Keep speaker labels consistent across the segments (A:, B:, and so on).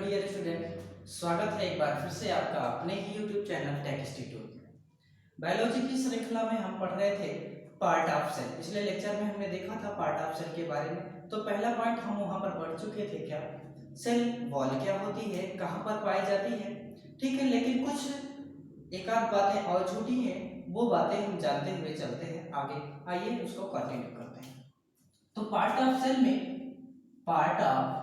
A: Dear student, स्वागत है एक बार फिर से आपका अपने ही यूट्यूब चैनल टेक इंस्टीट्यूट में। बायोलॉजी की श्रृंखला में हम पढ़ रहे थे पार्ट ऑफ सेल। पिछले लेक्चर में हमने देखा था पार्ट ऑफ सेल के बारे में। तो पहला पॉइंट हम वहां पर पढ़ चुके थे, क्या सेल वॉल क्या होती है, कहाँ पर पाई जाती है, ठीक है। लेकिन कुछ एक आध बातें और छूटी हैं, वो बातें हम जानते हुए चलते हैं आगे। आइए उसको कंटिन्यू करते हैं। तो पार्ट ऑफ सेल में, पार्ट ऑफ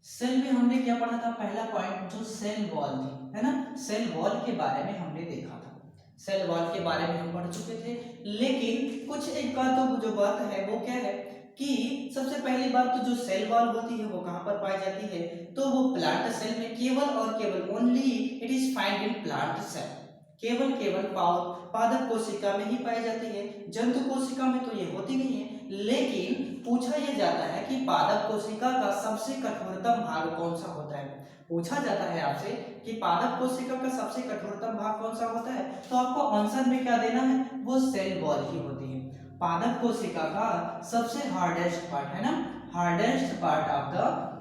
A: सेल में हमने क्या पढ़ा था? पहला पॉइंट जो सेल वॉल थी, है ना। सेल वॉल के बारे में हमने देखा था। सेल वॉल के बारे में हम पढ़ चुके थे, लेकिन कुछ एक बात तो जो बात है वो क्या है कि सबसे पहली बात तो जो सेल वॉल होती है वो कहाँ पर पाई जाती है? तो वो प्लांट सेल में केवल और केवल only it is find in plant cell. केवल पादप कोशिका में ही पाई जाती है। जंतु कोशिका में तो ये होती नहीं है। लेकिन पूछा यह जाता है कि पादप कोशिका का सबसे कठोरतम भाग कौन सा होता है। पूछा जाता है आपसे कि पादप कोशिका का सबसे कठोरतम भाग कौन सा होता है, तो आपको आंसर में क्या देना है? वो सेल वॉल ही होती है। पादप कोशिका का सबसे हार्डेस्ट पार्ट, है ना, hardest part of the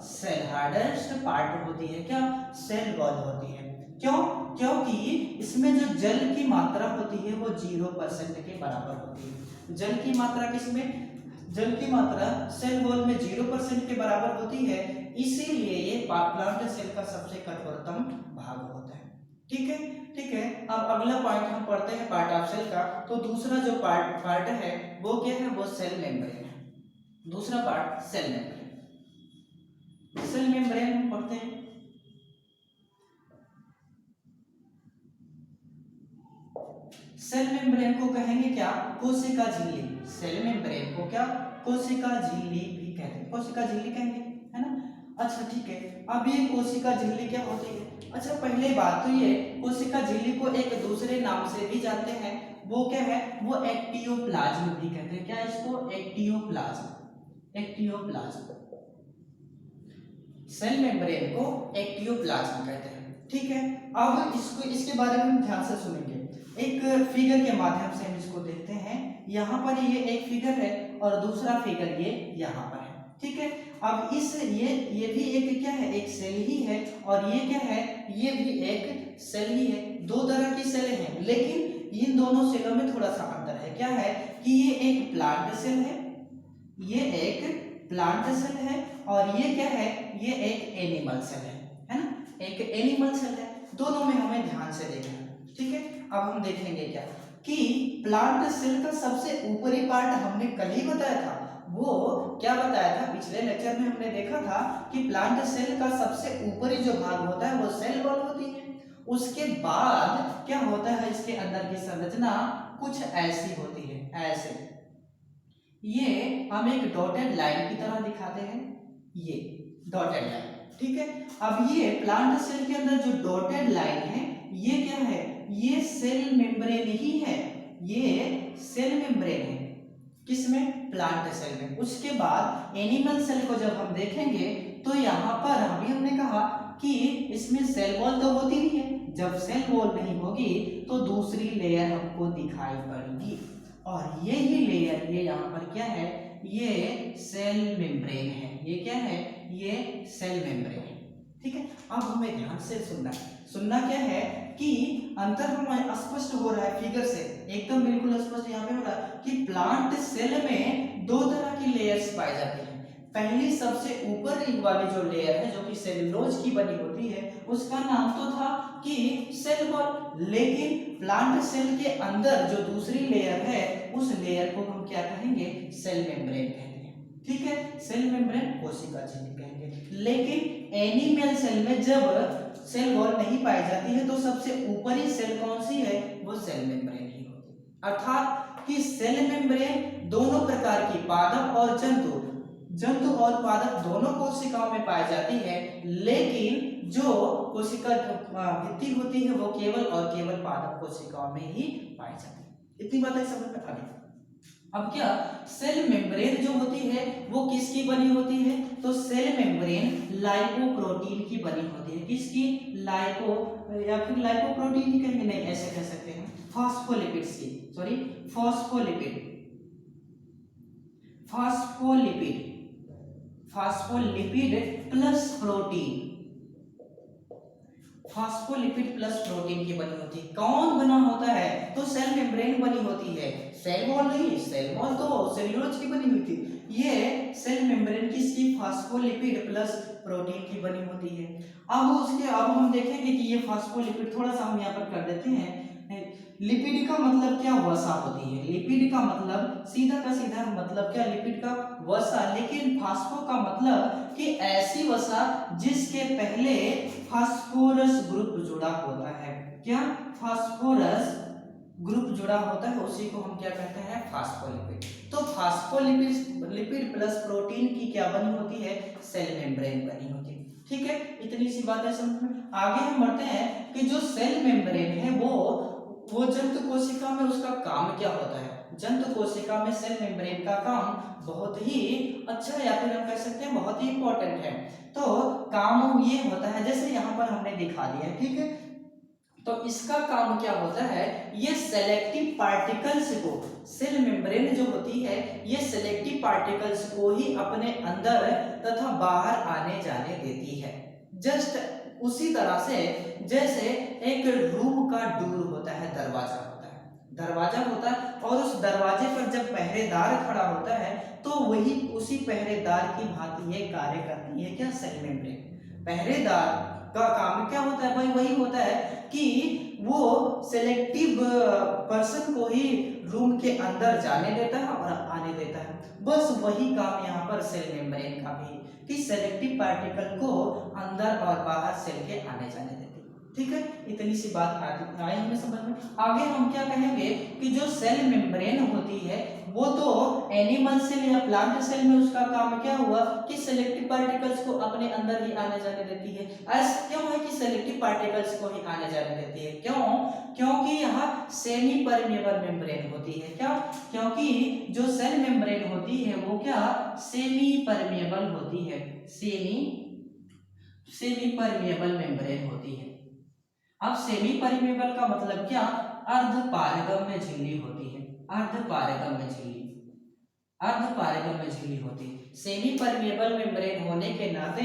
A: cell, hardest part होती है क्या? सेल वॉल होती है। क्यों? क्योंकि इसमें जो जल की मात्रा होती है वो 0% के बराबर होती है। जल की मात्रा किसमें? जल की मात्रा सेल वॉल में 0% के बराबर होती है। इसीलिए ये प्लांट सेल का सबसे कठोरतम भाग होता है। ठीक है, ठीक है। अब अगला पॉइंट हम पढ़ते हैं पार्ट ऑफ सेल का। तो दूसरा जो पार्ट है वो क्या है? वो सेल मेम्ब्रेन है। दूसरा part cell membrane. Cell membrane हम पढ़ते हैं। सेल मेम्ब्रेन को कहेंगे क्या? कोशिका झिल्ली। सेल मेम्ब्रेन को क्या? कोशिका झिल्ली भी कहते हैं, कोशिका झिल्ली कहेंगे, है ना। अच्छा ठीक है। अब ये कोशिका झिल्ली क्या होती है? अच्छा पहले बात तो ये कोशिका झिल्ली को एक दूसरे नाम से भी जानते हैं। वो क्या है? वो एक्टियोप्लाज्म भी कहते हैं। क्या इसको? एक्टियोप्लाज्म, एक्टियोप्लाज्म। सेल मेम्ब्रेन को एक्टियोप्लाज्म कहते हैं। ठीक है। अब इसको, इसके बारे में हम ध्यान से सुनेंगे। एक फिगर के माध्यम से हम इसको देखते हैं। यहाँ पर ये एक फिगर है और दूसरा फिगर ये यहाँ पर है। ठीक है। अब इस ये भी एक क्या है? एक सेल ही है। और ये क्या है? ये भी एक सेल ही है। दो तरह की सेलें हैं, लेकिन इन दोनों सेलों में थोड़ा सा अंतर है। क्या है कि ये एक प्लांट सेल है, ये एक प्लांट सेल है, और ये क्या है? ये एक एनिमल सेल है ना, एक एनिमल सेल है। दोनों में हमें ध्यान से देखना है। ठीक है। अब हम देखेंगे क्या कि प्लांट सेल का सबसे ऊपरी पार्ट हमने कल ही बताया था। वो क्या बताया था? पिछले लेक्चर में हमने देखा था कि प्लांट सेल का सबसे ऊपरी जो भाग होता है वो सेल वॉल होती है। उसके बाद क्या होता है? इसके अंदर की संरचना कुछ ऐसी होती है, ऐसे। ये हम एक डॉटेड लाइन की तरह दिखाते हैं, ये डॉटेड लाइन। ठीक है। अब ये प्लांट सेल के अंदर जो डॉटेड लाइन है ये क्या है? ये सेल मेम्ब्रेन ही है, ये सेल मेम्ब्रेन है। किसमें? प्लांट सेल में। उसके बाद एनिमल सेल को जब हम देखेंगे तो यहाँ पर अभी हमने कहा कि इसमें सेल वॉल तो होती नहीं है। जब सेल वॉल नहीं होगी तो दूसरी लेयर हमको दिखाई पड़ेगी, और यही लेयर ये यहाँ पर क्या है? ये सेल मेम्ब्रेन है। ये क्या है? ये सेल मेम्ब्रेन है। ठीक है। अब हमें ध्यान से सुनना है। सुनना क्या है कि अंतर हमें स्पष्ट हो रहा है फिगर से, एकदम बिल्कुल स्पष्ट यहाँ पे हो रहा है कि प्लांट सेल में दो तरह की लेयर्स पाई जाती हैं। पहली सबसे ऊपर वाली जो लेयर है जो कि सेलुलोज की बनी होती है, उसका नाम तो था कि सेल वॉल। लेकिन प्लांट सेल के अंदर जो दूसरी लेयर है उस लेयर को हम क्या कहेंगे? सेल मेम्ब्रेन कहेंगे। ठीक है। सेल मेम्ब्रेन कोशिका झिल्ली कहेंगे। लेकिन एनिमल सेल में जब सेल वॉल नहीं पाई जाती है तो सबसे ऊपरी सेल कौन सी है? वो सेल मेम्ब्रेन ही होती है। अर्थात कि सेल मेम्ब्रेन दोनों प्रकार की, पादप और जंतु और पादप दोनों कोशिकाओं में पाई जाती है, लेकिन जो कोशिका भित्ति होती है वो केवल और केवल पादप कोशिकाओं में ही पाई जाती है। इतनी बातें समझ में आ गई। अब क्या सेल मेम्ब्रेन जो होती है वो किसकी बनी होती है? तो सेल मेम्ब्रेन लाइपोप्रोटीन की बनी होती है। किसकी? लाइपो, या फिर लाइपोप्रोटीन ही कहेंगे, नहीं ऐसे कह सकते हैं, फॉस्फोलिपिड्स की, sorry phospholipid, phospholipid, phospholipid plus protein, phospholipid plus protein की बनी होती है। कौन बना होता है? तो सेल मेम्ब्रेन बनी होती है, सेल वॉल नहीं, सेल वॉल तो सेल्यूलोज की बनी हुई थी, ये सेल मेम्ब्रेन किसकी? फास्फोलिपिड प्लस प्रोटीन की बनी होती है। अब हम देखेंगे कि ये फास्फोलिपिड, थोड़ा सा हम यहाँ पर कर देते हैं। लिपिड का मतलब क्या? वसा होती है। लिपिड का मतलब सीधा का सीधा मतलब क्या? लिपिड का वसा। लेकिन फास्फो का मतलब कि ऐसी वसा जिसके पहले फास्फोरस ग्रुप जुड़ा होता है। क्या? फास्फोरस ग्रुप जुड़ा होता है, उसी को हम क्या कहते हैं? फास्फोलिपिड। तो फास्फोलिपिड लिपिड प्लस प्रोटीन की क्या बनी होती है? सेल मेम्ब्रेन बनी होती है। ठीक है, इतनी सी बात है समझ में। आगे हम बढ़ते हैं कि जो सेल मेम्ब्रेन है वो जंतु कोशिका में उसका काम क्या होता है? जंतु कोशिका में सेल मेम्ब्रेन का काम बहुत ही अच्छा, या फिर हम कह सकते हैं बहुत ही इंपॉर्टेंट है। तो काम ये होता है, जैसे यहाँ पर हमने दिखा दिया है, ठीक है। तो इसका काम क्या होता है? ये सेलेक्टिव पार्टिकल्स को, सेल मेम्ब्रेन जो होती है ये सेलेक्टिव पार्टिकल्स को ही अपने अंदर तथा बाहर आने जाने देती है। जस्ट उसी तरह से जैसे एक रूम का डोर होता है, दरवाजा होता है और उस दरवाजे पर जब पहरेदार खड़ा होता है तो वही उसी पहरेदार की भांति ये कार्य करती है। क्या? Cell membrane. पहरेदार का काम क्या होता है भाई? वही होता है कि वो सेलेक्टिव पर्सन को ही रूम के अंदर जाने देता है और आने देता है। बस वही काम यहाँ पर सेल मेम्ब्रेन का भी, कि सेलेक्टिव पार्टिकल को अंदर और बाहर सेल के आने जाने देती है। ठीक है, इतनी सी बात आई हमें समझ में। आगे हम क्या कहेंगे कि जो सेल मेम्ब्रेन होती है वो तो एनिमल सेल या प्लांट सेल में उसका काम क्या हुआ कि सेलेक्टिव पार्टिकल्स को अपने अंदर ही आने जाने देती है। ऐसा क्यों है कि सेलेक्टिव पार्टिकल्स को ही आने जाने देती है? क्यों? क्योंकि यहाँ सेमी परमेबल मेम्ब्रेन होती है। क्या? क्योंकि जो सेल मेम्ब्रेन होती है वो क्या? सेमी परमेबल होती है। सेमी परमेबल मेम्ब्रेन होती है। अब सेमी परमेबल का मतलब क्या? अर्ध पारगम्य झिल्ली होती है। अर्ध पारगम्य झिल्ली होती है। सेमी परमेबल मेम्ब्रेन होने के नाते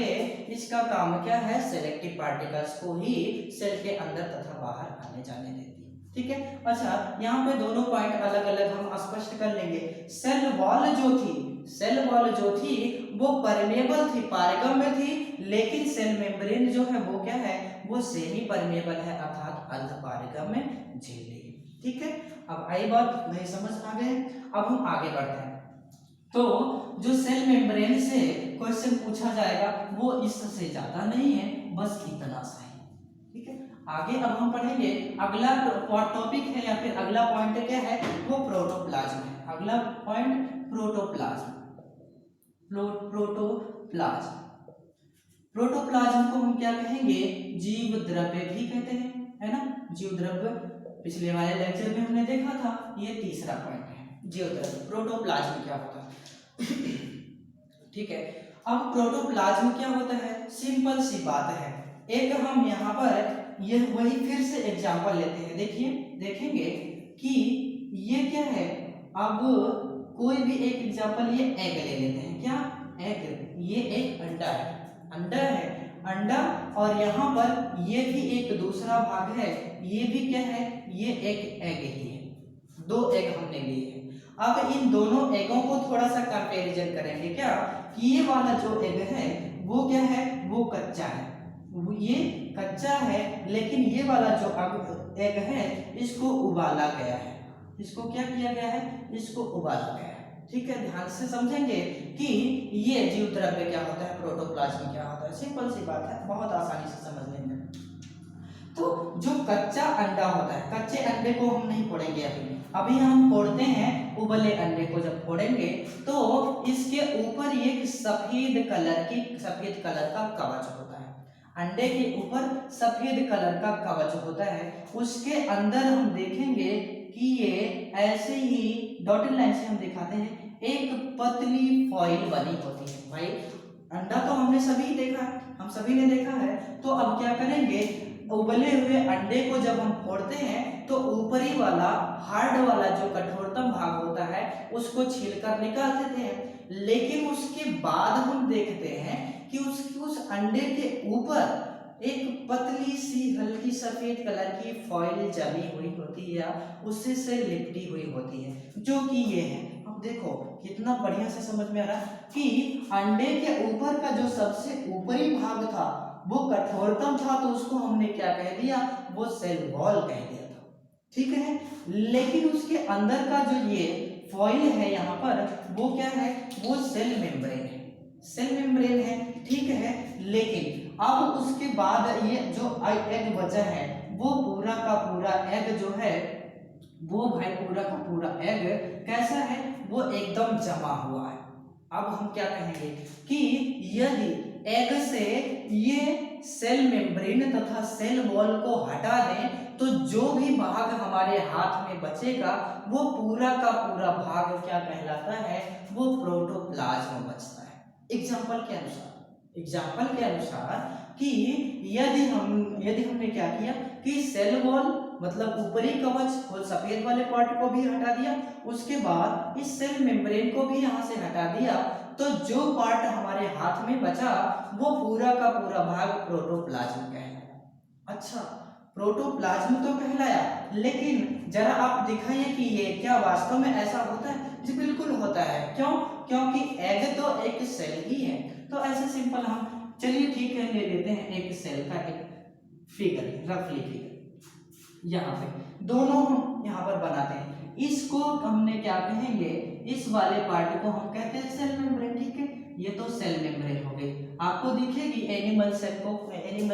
A: इसका काम क्या है? सेलेक्टिव पार्टिकल्स को ही सेल के अंदर तथा बाहर आने जाने देती है। ठीक है, अच्छा यहाँ पे दोनों पॉइंट अलग अलग हम स्पष्ट कर लेंगे। सेल वॉल जो थी वो परमेबल थी, पारगम्य थी, लेकिन सेल मेम्ब्रेन जो है वो क्या है? वो सेमी परमेबल है, अर्थात अर्ध पारगम्य झिल्ली। ठीक है, अब आई बात, नहीं समझ आ गए? अब हम आगे बढ़ते हैं। तो जो सेल मेम्ब्रेन से क्वेश्चन पूछा जाएगा वो इससे ज्यादा नहीं है, बस इतना सा है। ठीक है, आगे अब हम पढ़ेंगे अगला टॉपिक है या फिर अगला पॉइंट क्या है? वो प्रोटोप्लाज्म है। अगला पॉइंट प्रोटोप्लाज्म को हम क्या कहेंगे? जीव द्रव्य भी कहते हैं, है ना? जीव द्रव्य पिछले वाले लेक्चर में हमने देखा था, ये तीसरा पॉइंट है जीव द्रव्य। प्रोटोप्लाज्म क्या होता है? ठीक है, अब प्रोटोप्लाज्म क्या होता है? सिंपल सी बात है। एक हम यहाँ पर यह वही फिर से एग्जांपल लेते हैं। देखिए, देखेंगे कि ये क्या है। अब कोई भी एक एग्जांपल, ये एग ले लेते हैं। क्या? एग। ये एक अंडा और यहाँ पर ये भी एक दूसरा भाग है, ये भी क्या है? ये एक एग ही है। दो एग हमने लिए हैं। अब इन दोनों एगों को थोड़ा सा कंपैरिजन करेंगे। क्या? कि ये वाला जो एग है वो क्या है? वो कच्चा है, ये कच्चा है, लेकिन ये वाला जो एग है इसको उबाला गया है। इसको क्या किया गया है? इसको उबाला गया है। ठीक है, ध्यान से समझेंगे कि ये जीव द्रव्य क्या होता है, प्रोटोप्लाज्म क्या होता है। सिंपल सी बात है, बहुत आसानी से समझ लेंगे। तो जो कच्चा अंडा होता है, कच्चे अंडे को हम नहीं फोड़ेंगे अभी हम फोड़ते हैं उबले अंडे को। जब फोड़ेंगे तो इसके ऊपर एक सफेद कलर का कवच होता है। अंडे के ऊपर सफेद कलर का कवच होता है। उसके अंदर हम देखेंगे कि ये ऐसे ही डॉटेड लाइन से हम दिखाते हैं, एक पतली फॉइल बनी होती है। भाई अंडा तो हमने सभी देखा है, हम सभी ने देखा है। तो अब क्या करेंगे? उबले हुए अंडे को जब हम फोड़ते हैं तो ऊपरी वाला हार्ड वाला जो कठोरतम भाग होता है उसको छीलकर निकाल देते हैं। लेकिन उसके बाद हम देखते हैं कि उस अंडे के ऊपर एक पतली सी हल्की सफेद कलर की फॉइल जमी हुई होती है या उससे से लिपटी हुई होती है, जो कि ये है। अब देखो कितना बढ़िया से समझ में आ रहा है कि अंडे के ऊपर का जो सबसे ऊपरी भाग था वो कठोरतम था, तो उसको हमने क्या कह दिया, वो सेल वॉल कह दिया था, ठीक है। लेकिन उसके अंदर का जो ये फॉइल है यहाँ पर, वो क्या है, वो सेल मेम्ब्रेन है, सेल मेम्ब्रेन है, ठीक है। लेकिन अब उसके बाद ये जो एग बचा है, वो पूरा का पूरा एग जो है, वो भाई पूरा का पूरा एग कैसा है, वो एकदम जमा हुआ है। अब हम क्या कहेंगे कि यदि एग से ये सेल मेम्ब्रेन तथा सेल वॉल को हटा दें तो जो भी भाग हमारे हाथ में बचेगा वो पूरा का पूरा भाग क्या कहलाता है, वो प्रोटोप्लाज्म बचता है। एग्जाम्पल के अनुसार कि यदि हमने क्या किया कि सेल वॉल मतलब ऊपरी कवच वो सफेद वाले पार्ट को भी हटा दिया, उसके बाद इस सेल मेम्ब्रेन को भी यहाँ से हटा दिया, तो जो पार्ट हमारे हाथ में बचा वो पूरा का पूरा भाग प्रोटोप्लाज्म कहलाया। अच्छा, प्रोटोप्लाज्म तो कहलाया, लेकिन जरा आप दिखाइए कि ये क्या वास्तव में ऐसा होता है? जी बिल्कुल होता है। क्यों? क्योंकि एग तो एक सेल ही है। तो ऐसे सिंपल हम, चलिए ठीक है, ले लेते हैं एक सेल का एक फिगर, रफली फिगर यहाँ पे दोनों हम यहाँ पर बनाते हैं। इसको हमने क्या कहेंगे, इस वाले पार्ट को हम कहते हैं सेल मेम्ब्रेन, ठीक है। ये तो सेल मेम्ब्रेन हो गई, आपको दिखेगी एनिमल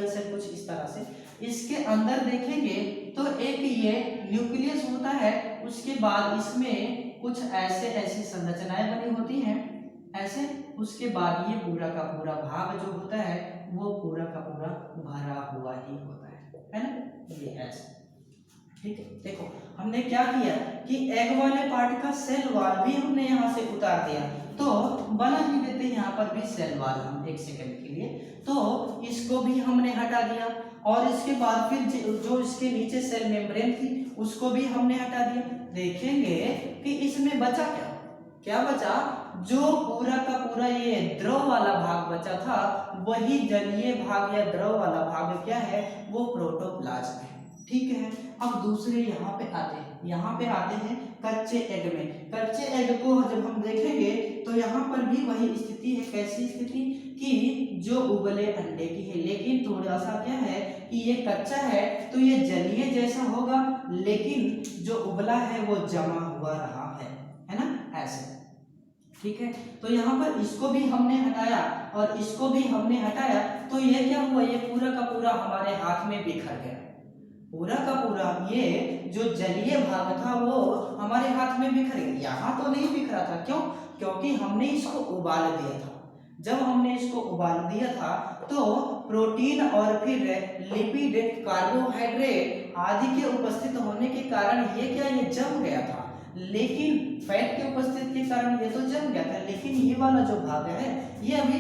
A: सेल कुछ इस तरह से। इसके अंदर देखेंगे तो एक ये न्यूक्लियस होता है, उसके बाद इसमें कुछ ऐसी संरचनाएं बनी होती हैं ऐसे, उसके बाद ये पूरा का पूरा भाग जो होता है वो पूरा का पूरा भरा हुआ ही होता है ना, ये ऐसे, ठीक है। देखो हमने क्या किया कि एग वाले पार्ट का सेल वॉल भी हमने यहाँ से उतार दिया, तो बना ही देते हैं यहाँ पर भी सेल वॉल हम एक सेकंड के लिए, तो इसको भी हमने हटा दिया, और इसके बाद फिर जो इसके नीचे सेल मेम्ब्रेन थी उसको भी हमने हटा दिया। देखेंगे कि इसमें बचा क्या बचा, जो पूरा का पूरा ये द्रव वाला भाग बचा था, वही जलीय भाग या द्रव वाला भाग क्या है, वो प्रोटोप्लाज्म है, ठीक है। अब दूसरे यहाँ पे आते हैं कच्चे एग में। कच्चे एग को जब हम देखेंगे तो यहाँ पर भी वही स्थिति है। कैसी स्थिति कि जो उबले अंडे की है, लेकिन थोड़ा सा क्या है कि ये कच्चा है तो ये जलीय जैसा होगा, लेकिन जो उबला है वो जमा हुआ रहा है ना, ऐसे, ठीक है। तो यहाँ पर इसको भी हमने हटाया और इसको भी हमने हटाया, तो ये क्या हुआ, ये पूरा का पूरा हमारे हाथ में बिखर गया। पूरा का पूरा ये जो जलीय भाग था वो हमारे हाथ में बिखर गया। यहाँ तो नहीं बिखरा था, क्यों? क्योंकि हमने इसको उबाल दिया था। जब हमने इसको उबाल दिया था तो प्रोटीन और फिर लिपिड, कार्बोहाइड्रेट आदि के उपस्थित होने के कारण ये जम गया था, लेकिन फैट के उपस्थित के कारण ये तो जम गया था, लेकिन ये वाला जो भाग है ये अभी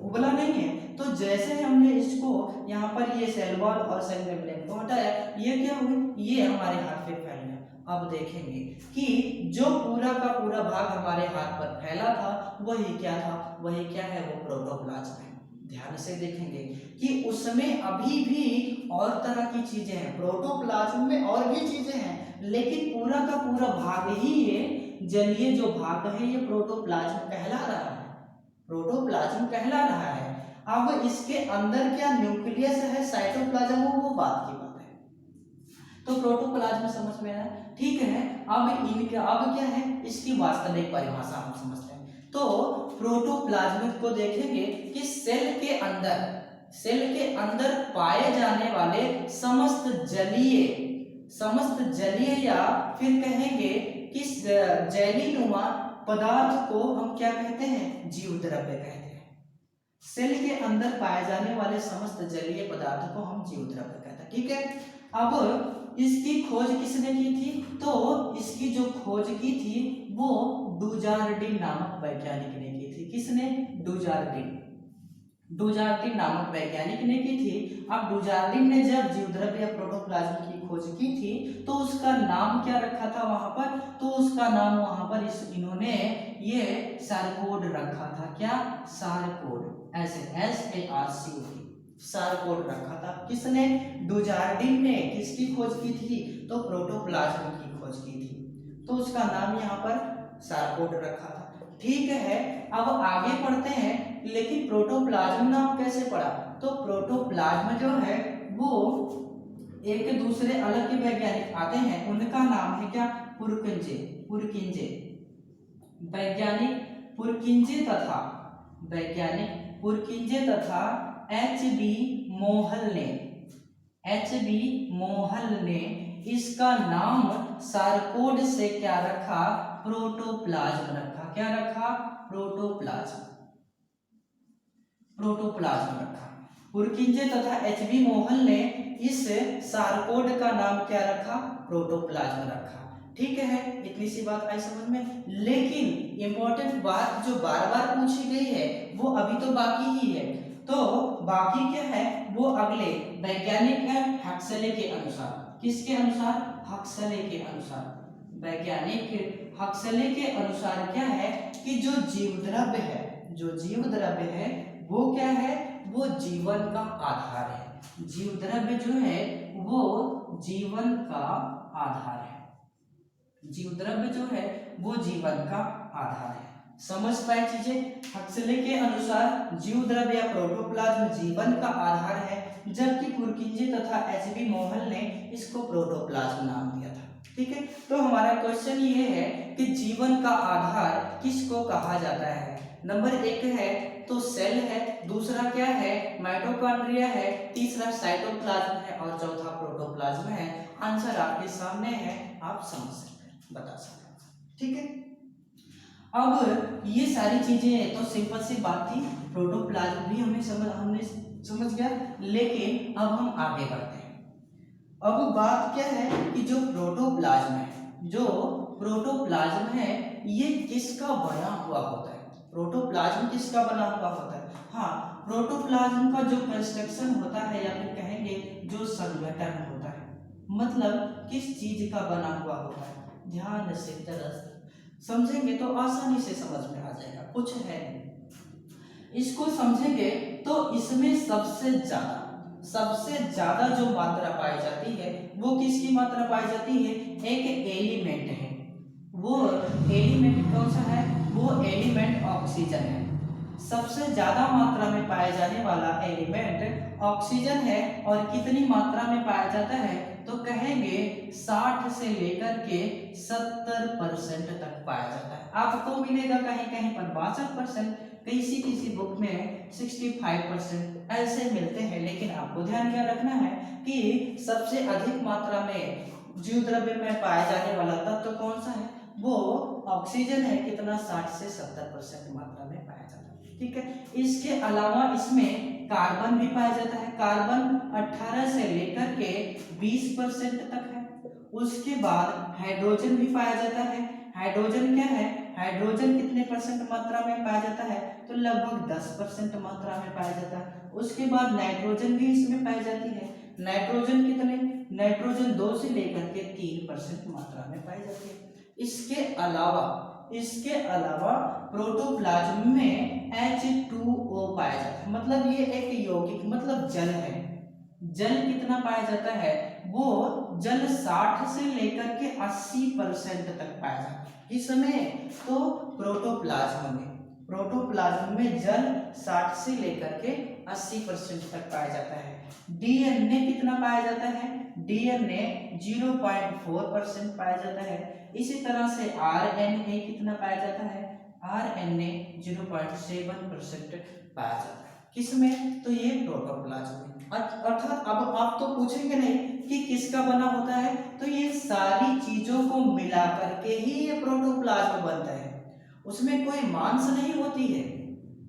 A: उबला नहीं है। तो जैसे हमने इसको यहाँ पर ये सेल वॉल और सेल मेम्ब्रेन को हटाया, ये क्या हुआ, ये हमारे हाथ पे फैल गया। अब देखेंगे कि जो पूरा का पूरा भाग हमारे हाथ पर फैला था वही क्या था, वही क्या है, वो प्रोटोप्लाज्म है। ध्यान से देखेंगे कि उसमें अभी भी और तरह की चीजें हैं, प्रोटोप्लाज्म में और भी चीजें हैं, लेकिन पूरा का पूरा भाग ही ये जलीय जो भाग है ये प्रोटोप्लाज्म कहला रहा है, प्रोटोप्लाज्म कहला रहा है। अब इसके अंदर क्या न्यूक्लियस है, साइटोप्लाज्म हो, वो बात की बात है। तो प्रोटोप्लाज्म समझ में आया, ठीक है। अब क्या है, इसकी वास्तविक परिभाषा हम समझते हैं। तो प्रोटोप्लाज्म को देखेंगे कि सेल के अंदर पाए जाने वाले समस्त जलीय या फिर कहेंगे कि जैलीनुमा पदार्थ को हम क्या कहते हैं, जीव द्रव्य कहते हैं। सेल के अंदर पाए जाने वाले समस्त जलीय पदार्थ को हम जीव द्रव्य कहते हैं, ठीक है। अब इसकी खोज किसने की थी, तो इसकी जो खोज की थी वो डुजार्डिन नामक वैज्ञानिक ने की थी। किसने? डुजार्डिन नामक वैज्ञानिक ने की थी। अब डुजार्डिन ने जब जीवद्रव्य या प्रोटोप्लाज्म की खोज की थी तो उसका नाम क्या रखा था वहां पर, तो उसका नाम वहां पर इन्होंने ये सारकोड रखा था। क्या? सारकोड, ऐसे SARCOD, सारकोड रखा था। किसने? डुजार्डिन ने किसकी खोज की थी? तो प्रोटोप्लाज्म की खोज की थी, तो उसका नाम यहाँ पर सारकोड रखा था। ठीक है, अब आगे पढ़ते हैं, लेकिन प्रोटोप्लाज्म नाम कैसे पड़ा? तो प्रोटोप्लाज्म जो है वो एक दूसरे अलग के वैज्ञानिक आते हैं, उनका नाम है क्या? पुरकिंजे। पुरकिंजे वैज्ञानिक पुरकिंजे तथा वैज्ञानिक पुरकिंजे तथा एच.बी. मोहल ने एच.बी. मोहल ने इसका नाम सारकोड से क्या रखा? प्रोटोप्लाज्म रखा। क्या रखा? प्रोटोप्लाज्म। प्रोटोप्लाज्म रखा। पुरकिंजे तथा एच.बी. मोहल ने इस सारकोड का नाम क्या रखा? प्रोटोप्लाज्म रखा। ठीक है, इतनी सी बात आई समझ में। लेकिन इंपॉर्टेंट बात जो बार बार पूछी गई है वो अभी तो बाकी ही है। तो बाकी क्या है? वो अगले वैज्ञानिक है हक्सले के अनुसार। किसके अनुसार? हक्सले के अनुसार। वैज्ञानिक हक्सले के अनुसार क्या है कि जो जीवद्रव्य है, जो जीवद्रव्य है वो क्या है? वो जीवन का आधार है। जीवद्रव्य जो है वो जीवन का आधार है। जीवद्रव्य जो है वो जीवन का आधार है। समझ पाए चीजें? हक्सले के अनुसार जीवद्रव्य या प्रोटोप्लाज्म जीवन का आधार है, जबकि पुरकिंजे तथा एच.बी. मोहल ने इसको प्रोटोप्लाज्म नाम दिया था। ठीक है, तो हमारा क्वेश्चन ये है कि जीवन का आधार किसको कहा जाता है? नंबर 1 है तो सेल है, दूसरा क्या है? माइटोकॉन्ड्रिया है, तीसरा साइटोप्लाज्म है और चौथा प्रोटोप्लाज्म है। आंसर आपके सामने है, आप समझ सकते हैं, बता सकते हैं। ठीक है, अब ये सारी चीजें तो सिंपल सी बात थी, प्रोटोप्लाज्म भी हमने समझ गया। लेकिन अब हम आगे बढ़ते हैं। अब बात क्या है कि जो प्रोटोप्लाज्म है, जो प्रोटोप्लाज्म है ये किसका बना हुआ होता है? प्रोटोप्लाज्म किसका बना हुआ होता है? हाँ, प्रोटोप्लाज्म का जो कंस्ट्रक्शन होता है या फिर कहेंगे जो संगठन होता है, मतलब किस चीज का बना हुआ होता है? ध्यान से तरह समझेंगे तो आसानी से समझ में आ जाएगा, कुछ है नहीं। इसको समझेंगे तो इसमें सबसे ज्यादा जो मात्रा पाई जाती है वो किसकी मात्रा पाई जाती है? एक एलिमेंट है। वो एलिमेंट कौन सा है? वो एलिमेंट ऑक्सीजन है। सबसे ज्यादा मात्रा में पाया जाने वाला एलिमेंट ऑक्सीजन है। और कितनी मात्रा में पाया जाता है? तो कहेंगे 60 से लेकर के 70% तक पाया जाता है। आपको मिलेगा कहीं कहीं पर 62%, किसी बुक में 65% ऐसे मिलते हैं। लेकिन आपको ध्यान क्या रखना है कि सबसे अधिक मात्रा में जीवद्रव्य में पाया जाने वाला तत्व कौन सा है? वो ऑक्सीजन है। कितना? 60 से 70% मात्रा में पाया जाता है। ठीक है, इसके अलावा इसमें कार्बन भी पाया जाता है। कार्बन 18 से लेकर के 20% तक है। उसके बाद हाइड्रोजन भी पाया जाता है। हाइड्रोजन क्या है? हाइड्रोजन कितने परसेंट मात्रा में पाया जाता है? तो लगभग 10% मात्रा में पाया जाता है। उसके बाद नाइट्रोजन भी इसमें पाई जाती है। नाइट्रोजन कितने? नाइट्रोजन 2 से लेकर के 3% मात्रा में पाई जाती है। इसके अलावा प्रोटोप्लाज्म में H2O पाया जाता है, मतलब ये एक यौगिक मतलब जल है। जल कितना पाया जाता है? वो जल 60 से लेकर के 80% तक पाया जाता है। इसमें तो प्रोटोप्लाज्म में जल 60 से लेकर के 80% तक पाया जाता है। डीएनए कितना पाया जाता है? डीएनए 0.4% पाया जाता है। इसी तरह से आरएनए कितना पाया जाता है? आरएनए 0.7% पाया जाता है। किसमें? तो ये प्रोटोप्लाज्म में। अर्थात अब आप तो पूछेंगे नहीं कि किसका बना होता है, तो ये सारी चीजों को मिला करके ही ये प्रोटोप्लाज्म बनता है। उसमें कोई मांस नहीं होती है,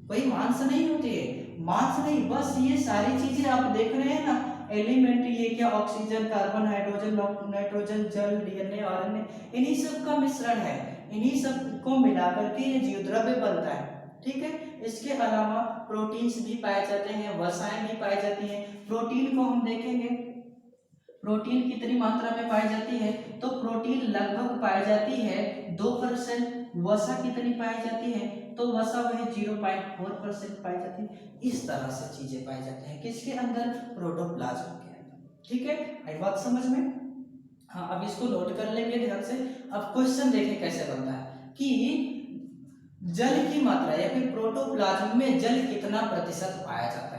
A: कोई मांस नहीं होती है, मांस नहीं, बस ये सारी चीजें आप देख रहे हैं ना, एलिमेंट ये क्या? ऑक्सीजन, कार्बन, हाइड्रोजन, नाइट्रोजन, जल, डीएनए, आरएनए, इन्हीं सब का मिश्रण है। इन्हीं सब को मिला करके ये जीवद्रव्य बनता है। ठीक है, इसके अलावा प्रोटीन्स भी पाए जाते हैं, वसाएं भी पाई जाती हैं। प्रोटीन को हम देखेंगे, प्रोटीन कितनी मात्रा में पाई जाती है? तो प्रोटीन लगभग पाई जाती है 2%। वसा कितनी पाई जाती है, तो वसा वही 0.4% पाई जाती है। इस तरह से चीजें पाई जाती हैं किसके अंदर, प्रोटोप्लाज्म के अंदर। ठीक है, आई बात समझ में। हाँ, अब इसको नोट कर लेंगे ध्यान से। अब क्वेश्चन देखें कैसे बनता है कि जल की मात्रा या फिर प्रोटोप्लाज्म में जल कितना प्रतिशत पाया जाता है।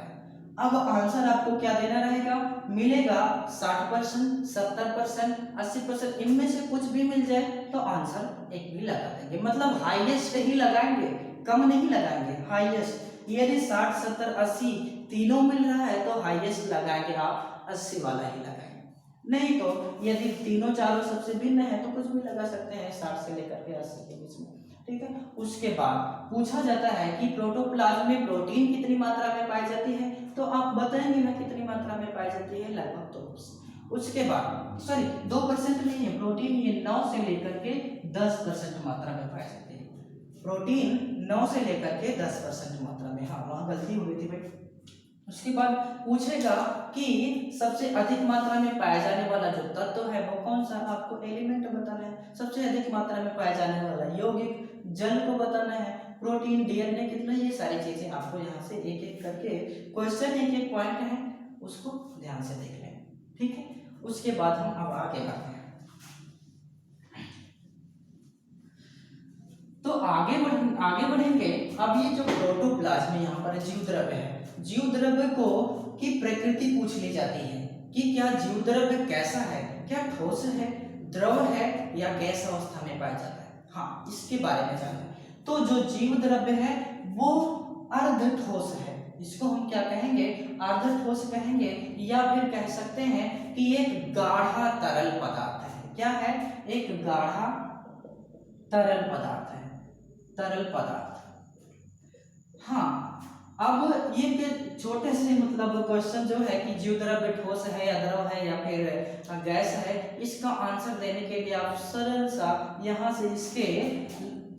A: अब आंसर आपको क्या देना रहेगा, मिलेगा 60%, 70%, 80%, इनमें से कुछ भी मिल जाए तो आंसर एक भी लगा देंगे, मतलब हाईएस्ट ही लगाएंगे, कम नहीं लगाएंगे, हाईएस्ट। यदि 60, 70, 80 तीनों मिल रहा है तो हाईएस्ट लगाएंगे आप, 80 वाला ही लगाएंगे। नहीं तो यदि तीनों चारों सबसे भिन्न है तो कुछ भी लगा सकते हैं 60 से लेकर के 80 के बीच में। ठीक है, उसके बाद पूछा जाता है कि प्रोटोप्लाज्म में प्रोटीन कितनी मात्रा में पाई जाती है, तो आप बताएंगे ना कितनी मात्रा में पाई जाती है, लगभग 2%। उसके बाद सॉरी 2% नहीं है, प्रोटीन ये 9 से लेकर के 10% मात्रा में पाई जाती है। प्रोटीन 9 से लेकर के 10% मात्रा में, हाँ वहाँ गलती हो गई थी भाई। उसके बाद पूछेगा कि सबसे अधिक मात्रा में पाया जाने वाला जो तत्व है वो कौन सा, आपको एलिमेंट बताना है। सबसे अधिक मात्रा में पाया जाने वाला यौगिक, जल को बताना है, प्रोटीन, डीएनए कितना, ये सारी चीजें आपको यहाँ से एक एक करके क्वेश्चन, एक एक पॉइंट है उसको ध्यान से देख लें। ठीक है, उसके बाद हम अब आगे बढ़ते हैं। तो आगे बढ़ेंगे। अब ये जो प्रोटोप्लाज्म यहाँ पर जीव द्रव्य है, जीव द्रव्य को की प्रकृति पूछ ली जाती है कि क्या जीव द्रव्य कैसा है, क्या ठोस है, द्रव है या गैस अवस्था में पाया जाता है। हाँ, इसके बारे में जानना है। तो जो जीव द्रव्य है वो अर्ध ठोस है, इसको हम क्या कहेंगे, अर्ध ठोस कहेंगे, या फिर कह सकते हैं कि एक गाढ़ा तरल पदार्थ है। क्या है, एक गाढ़ा तरल पदार्थ है, तरल पदार्थ। हाँ, अब ये छोटे से मतलब क्वेश्चन जो है कि जीव द्रव्य ठोस है या द्रव है या फिर गैस है, इसका आंसर देने के लिए आप सरल सा यहाँ से इसके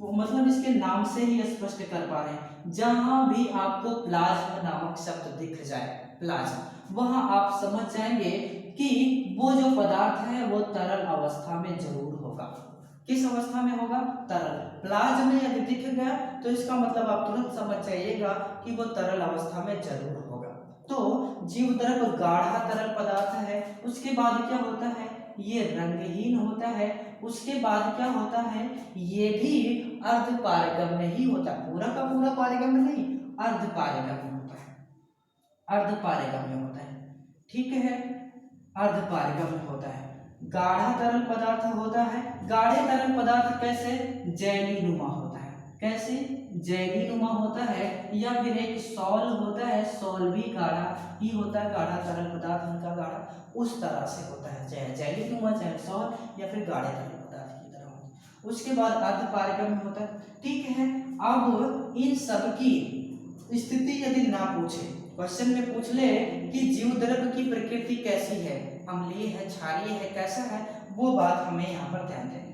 A: मतलब इसके नाम से ही स्पष्ट कर पा रहे हैं। जहां भी आपको प्लाज्मा नामक शब्द दिख जाए, प्लाज्मा, वहां आप समझ जाएंगे कि वो जो पदार्थ है वो तरल अवस्था में जरूर होगा। किस अवस्था में होगा, तरल। प्लाज्मा में यदि दिख गया तो इसका मतलब आप तुरंत समझ जाइएगा कि वो तरल अवस्था में जरूर होगा। तो जीव द्रव्य गाढ़ा तरल पदार्थ है। उसके बाद क्या होता है, ये रंगहीन होता है। उसके बाद क्या होता है, ये भी अर्ध पारगम्य ही होता है, पूरा का पूरा पारगम्य नहीं, अर्ध पारगम्य होता है, अर्ध पारगम्य होता है। ठीक है, अर्ध पारगम्य होता है, गाढ़ा तरल पदार्थ होता है। गाढ़े तरल पदार्थ कैसे, जैली नुमा होता है। कैसे, जैली नुमा होता है, या फिर एक सॉल होता है, सॉल भी गाढ़ा ही होता है, गाढ़ा तरल पदार्थ हल्का गाढ़ा, उस तरह से होता है, चाहे जैली नुमा, चाहे सॉल, या फिर गाढ़े तरल पदार्थ की तरह होता है। उसके बाद अर्ध पारगम्य होता है। ठीक है, अब इन सब की स्थिति यदि ना पूछे, क्वेश्चन में पूछ ले कि जीव द्रव्य की प्रकृति कैसी है, अम्लीय है, क्षारीय है, कैसा है, वो बात हमें यहाँ पर ध्यान देनी।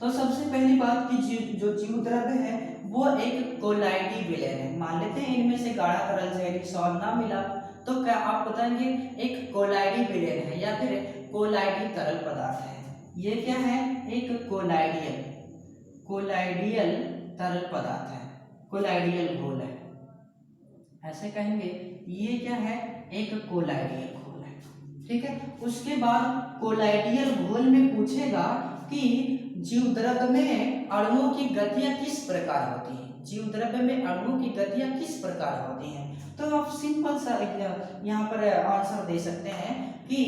A: तो सबसे पहली बात कि जो जीव द्रव्य है वो एक कोलाइडी विलयन है। मान लेते हैं इनमें से गाढ़ा तरल जैली सॉल ना मिला तो क्या आप बताएंगे, एक कोलाइडी विलयन है या फिर कोलाइडी तरल पदार्थ है। ये क्या है, एक कोलाइडियल, कोलाइडियल तरल पदार्थ है, कोलाइडियल घोल है, ऐसे कहेंगे। ये क्या है, एक कोलाइडियल घोल है। ठीक है, उसके बाद कोलाइडियल घोल में पूछेगा कि जीव द्रव्य में अणुओं की गतियां किस प्रकार होती हैं, जीव द्रव्य में अणुओं की गतियां किस प्रकार होती हैं। तो आप सिंपल सा यहाँ पर आंसर दे सकते हैं कि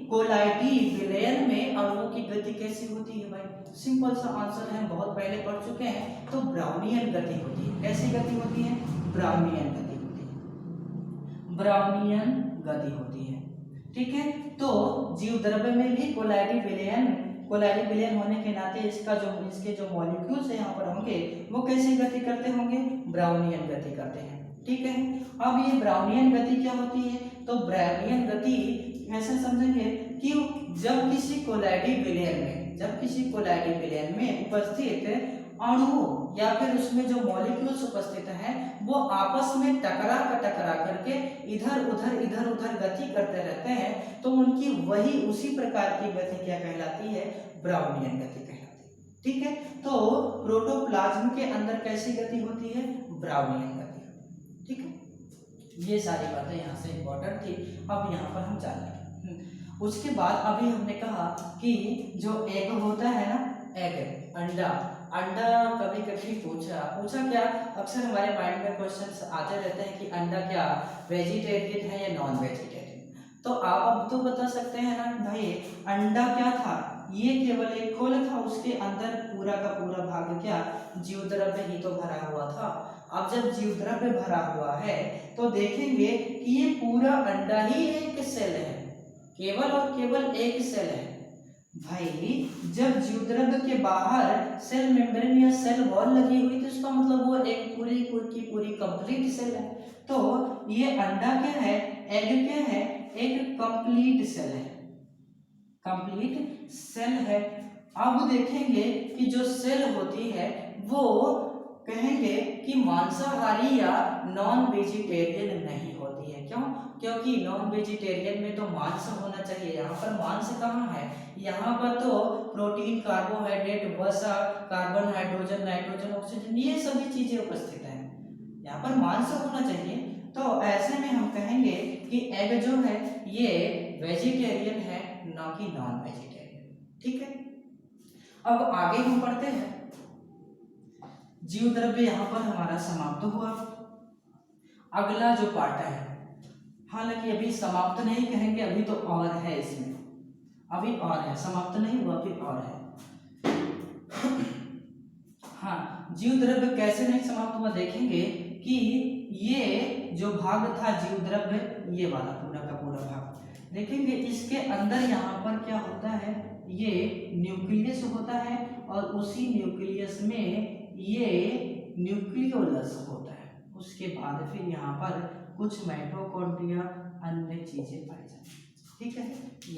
A: कोलाइडी विलयन में अणुओं की गति कैसी होती है भाई, सिंपल सा आंसर है, बहुत पहले पढ़ चुके हैं। तो ब्राउनियन गति होती है। कैसी गति होती है, ब्राउनियन गति होती है, ब्राउनियन गति होती है। ठीक है, तो जीव द्रव्य में भी कोलाइडी विलयन होने के नाते इसके जो मॉलिक्यूल्स यहाँ पर होंगे वो कैसी गति करते होंगे, ब्राउनियन गति करते हैं। ठीक है, अब ये ब्राउनियन गति क्या होती है, तो ब्राउनियन गति ऐसे समझेंगे कि जब किसी कोलाइडी विलयन में उपस्थित अणु या फिर उसमें जो मॉलिक्यूल्स उपस्थित हैं वो आपस में टकरा करके इधर उधर गति करते रहते हैं, तो उनकी वही उसी प्रकार की गति क्या कहलाती है, ब्राउनियन गति कहलाती है। ठीक है, तो प्रोटोप्लाज्म के अंदर कैसी गति होती है, ब्राउनियन गति। ठीक है, ये सारी बातें यहाँ से इंपॉर्टेंट थी, अब यहाँ पर हम जानेंगे। उसके बाद अभी हमने कहा कि जो एग होता है ना, एग अंडा, अंडा कभी कभी पूछा क्या, अक्सर हमारे माइंड में क्वेश्चंस आते रहते हैं कि अंडा क्या वेजिटेरियन है या नॉन वेजिटेरियन। तो आप अब तो बता सकते हैं ना भाई, अंडा क्या था, ये केवल एक खोल था, उसके अंदर पूरा का पूरा भाग क्या, जीवद्रव्य ही तो भरा हुआ था। अब जब जीवद्रव्य भरा हुआ है तो देखेंगे कि ये पूरा अंडा ही एक सेल है, केवल और केवल एक सेल है। भाई जब जीवद्रव्य के बाहर सेल मेम्ब्रेन या सेल वॉल लगी हुई तो इसका मतलब वो एक पूरी की पूरी कंप्लीट सेल है। तो ये अंडा क्या है, एग क्या है, एक कंप्लीट सेल है, कंप्लीट सेल है। अब देखेंगे कि जो सेल होती है वो कहेंगे कि मांसाहारी या नॉन वेजिटेरियन नहीं होती है। क्यों? क्योंकि नॉन वेजिटेरियन में तो मांस होना चाहिए, यहाँ पर मांस कहाँ है, यहाँ पर तो प्रोटीन, कार्बोहाइड्रेट, वसा, कार्बन, हाइड्रोजन, नाइट्रोजन, ऑक्सीजन, ये सभी चीजें उपस्थित हैं, यहाँ पर मांस होना चाहिए। तो ऐसे में हम कहेंगे कि एग जो है ये वेजिटेरियन है, ना कि नॉन वेजिटेरियन। ठीक है, अब आगे हम पढ़ते हैं। जीवद्रव्य यहाँ पर हमारा समाप्त हुआ। अगला जो पार्ट है, हालांकि अभी समाप्त नहीं कहेंगे, अभी तो और है इसमें, अभी और है, समाप्त नहीं हुआ, अभी और है। हाँ, जीवद्रव्य कैसे नहीं समाप्त हुआ, देखेंगे कि ये जो भाग था जीवद्रव्य, ये वाला पूरा का पूरा भाग, देखेंगे इसके अंदर यहाँ पर क्या होता है, ये न्यूक्लियस होता है, और उसी न्यूक्लियस में ये न्यूक्लियोलस होता है। उसके बाद फिर यहाँ पर कुछ माइटोकॉन्ड्रिया, अन्य चीजें पाई जाती हैं। ठीक है, ये